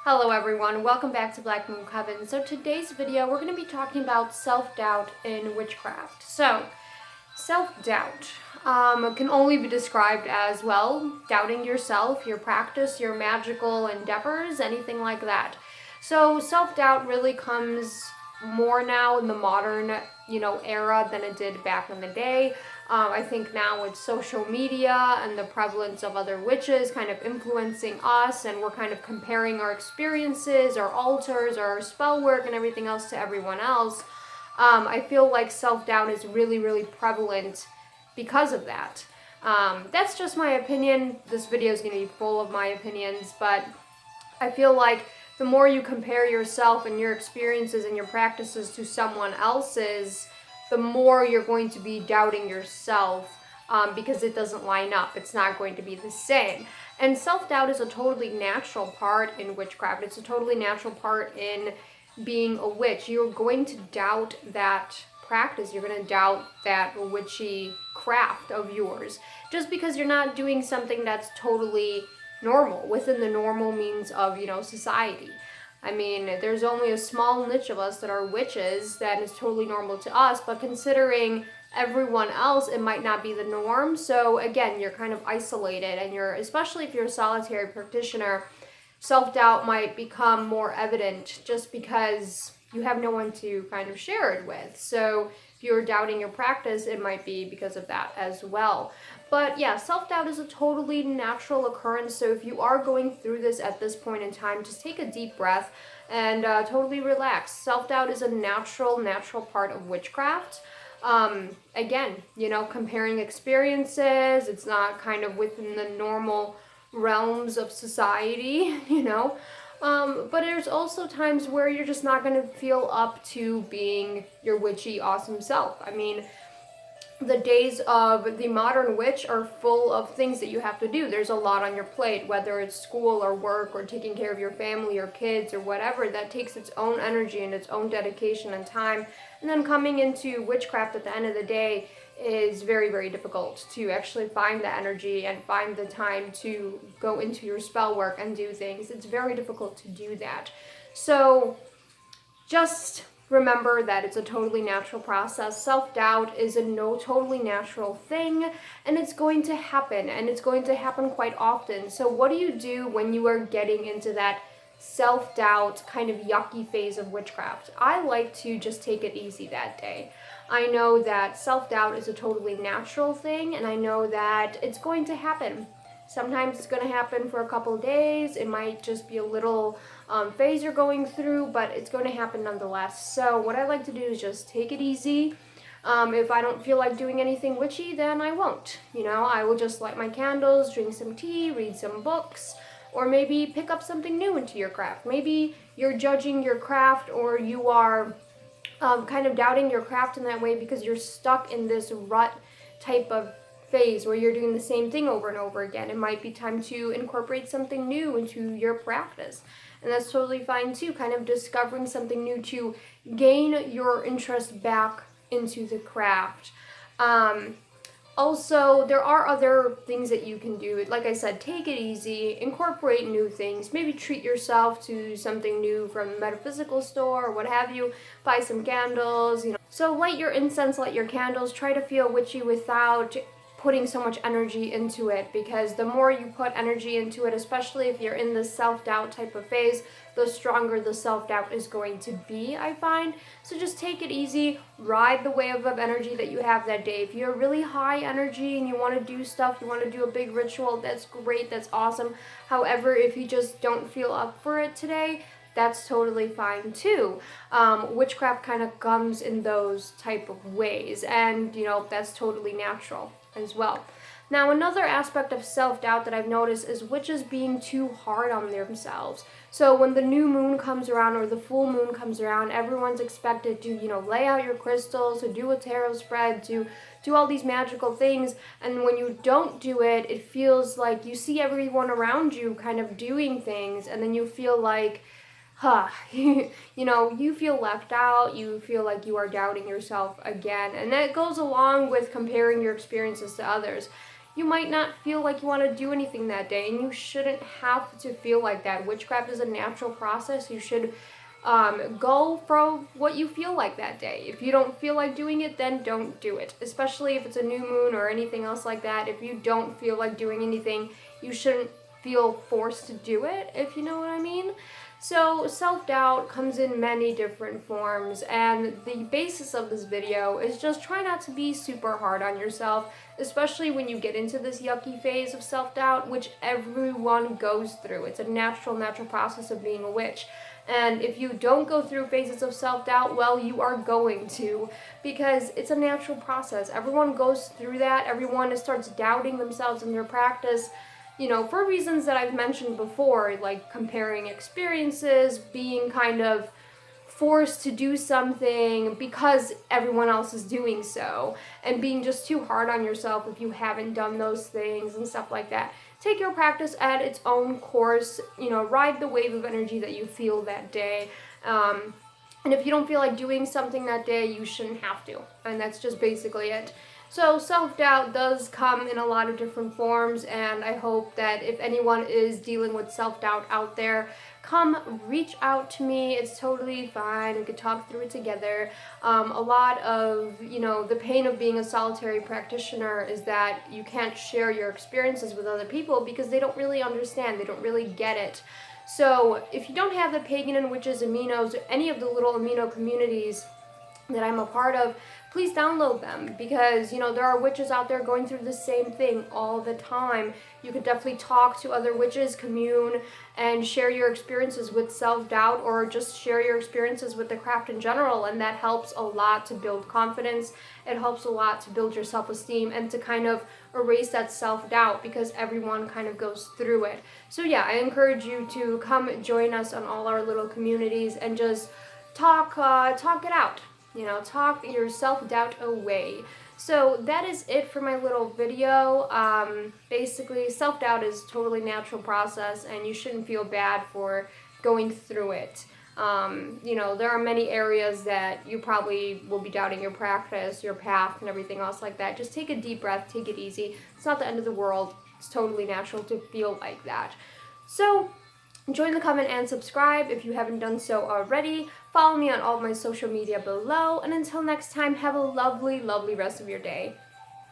Hello everyone, welcome back to Black Moon Coven. So today's video, we're going to be talking about self-doubt in witchcraft. So, self-doubt can only be described as, well, doubting yourself, your practice, your magical endeavors, anything like that. So self-doubt really comes more now in the modern, era than it did back in the day. I think now with social media and the prevalence of other witches kind of influencing us, and we're kind of comparing our experiences, our altars, our spell work, and everything else to everyone else. I feel like self-doubt is really, really prevalent because of that. That's just my opinion. This video is going to be full of my opinions, but I feel like the more you compare yourself and your experiences and your practices to someone else's, the more you're going to be doubting yourself because it doesn't line up. It's not going to be the same. And self-doubt is a totally natural part in witchcraft. It's a totally natural part in being a witch. You're going to doubt that practice. You're going to doubt that witchy craft of yours just because you're not doing something that's totally normal, within the normal means of, society. I mean, there's only a small niche of us that are witches that is totally normal to us, but considering everyone else, it might not be the norm. So again, you're kind of isolated, and especially if you're a solitary practitioner, self-doubt might become more evident just because you have no one to kind of share it with. So if you're doubting your practice, it might be because of that as well. But yeah, self-doubt is a totally natural occurrence. So if you are going through this at this point in time, just take a deep breath and totally relax. Self-doubt is a natural part of witchcraft. Again, comparing experiences, it's not kind of within the normal realms of society, but there's also times where you're just not going to feel up to being your witchy, awesome self. I mean, the days of the modern witch are full of things that you have to do. There's a lot on your plate, whether it's school or work or taking care of your family or kids or whatever. That takes its own energy and its own dedication and time. And then coming into witchcraft at the end of the day is very, very difficult to actually find the energy and find the time to go into your spell work and do things. It's very difficult to do that. So just remember that it's a totally natural process. Self-doubt is a totally natural thing, and it's going to happen, and it's going to happen quite often. So what do you do when you are getting into that self-doubt kind of yucky phase of witchcraft? I like to just take it easy that day. I know that self-doubt is a totally natural thing, and I know that it's going to happen. Sometimes it's going to happen for a couple of days. It might just be a little phase you're going through, but it's going to happen nonetheless. So what I like to do is just take it easy. If I don't feel like doing anything witchy, then I won't. I will just light my candles, drink some tea, read some books, or maybe pick up something new into your craft. Maybe you're judging your craft, or you are kind of doubting your craft in that way because you're stuck in this rut type of phase where you're doing the same thing over and over again. It might be time to incorporate something new into your practice. And that's totally fine too, kind of discovering something new to gain your interest back into the craft. Also, there are other things that you can do. Like I said, take it easy, incorporate new things, maybe treat yourself to something new from a metaphysical store or what have you, buy some candles, So light your incense, light your candles, try to feel witchy without putting so much energy into it, because the more you put energy into it, especially if you're in this self-doubt type of phase, the stronger the self-doubt is going to be, I find. So just take it easy, ride the wave of energy that you have that day. If you're really high energy and you want to do stuff, you want to do a big ritual, that's great, that's awesome. However, if you just don't feel up for it today, that's totally fine too. Witchcraft kind of comes in those type of ways, and that's totally natural as well. Now, another aspect of self-doubt that I've noticed is witches being too hard on themselves. So when the new moon comes around or the full moon comes around, everyone's expected to, lay out your crystals, to do a tarot spread, to do all these magical things. And when you don't do it, it feels like you see everyone around you kind of doing things, and then you feel like, you feel left out, you feel like you are doubting yourself again. And that goes along with comparing your experiences to others. you might not feel like you want to do anything that day, and you shouldn't have to feel like that. Witchcraft is a natural process. You should go for what you feel like that day. If you don't feel like doing it, then don't do it. Especially if it's a new moon or anything else like that. If you don't feel like doing anything, you shouldn't feel forced to do it, if you know what I mean. So self-doubt comes in many different forms, and the basis of this video is just try not to be super hard on yourself, especially when you get into this yucky phase of self-doubt, which everyone goes through. It's a natural process of being a witch. And if you don't go through phases of self-doubt, well, you are going to, because it's a natural process. Everyone goes through that. Everyone starts doubting themselves in their practice, you know, for reasons that I've mentioned before, like comparing experiences, being kind of forced to do something because everyone else is doing so, and being just too hard on yourself if you haven't done those things and stuff like that. Take your practice at its own course, you know, ride the wave of energy that you feel that day. And if you don't feel like doing something that day, you shouldn't have to. And that's just basically it. So self-doubt does come in a lot of different forms, and I hope that if anyone is dealing with self-doubt out there, come reach out to me. It's totally fine. We could talk through it together. A lot of, you know, the pain of being a solitary practitioner is that you can't share your experiences with other people because they don't really understand. They don't really get it. So if you don't have the Pagan and Witches Aminos, any of the little Amino communities that I'm a part of, please download them, because, you know, there are witches out there going through the same thing all the time. You could definitely talk to other witches, commune, and share your experiences with self-doubt, or just share your experiences with the craft in general, and that helps a lot to build confidence. It helps a lot to build your self-esteem and to kind of erase that self-doubt, because everyone kind of goes through it. So yeah, I encourage you to come join us on all our little communities and just talk it out. You know, talk your self-doubt away. So that is it for my little video. Basically, self-doubt is a totally natural process, and you shouldn't feel bad for going through it. You know, there are many areas that you probably will be doubting your practice, your path, and everything else like that. Just take a deep breath, take it easy. It's not the end of the world. It's totally natural to feel like that. So join the comment and subscribe if you haven't done so already. Follow me on all of my social media below. And until next time, have a lovely, lovely rest of your day.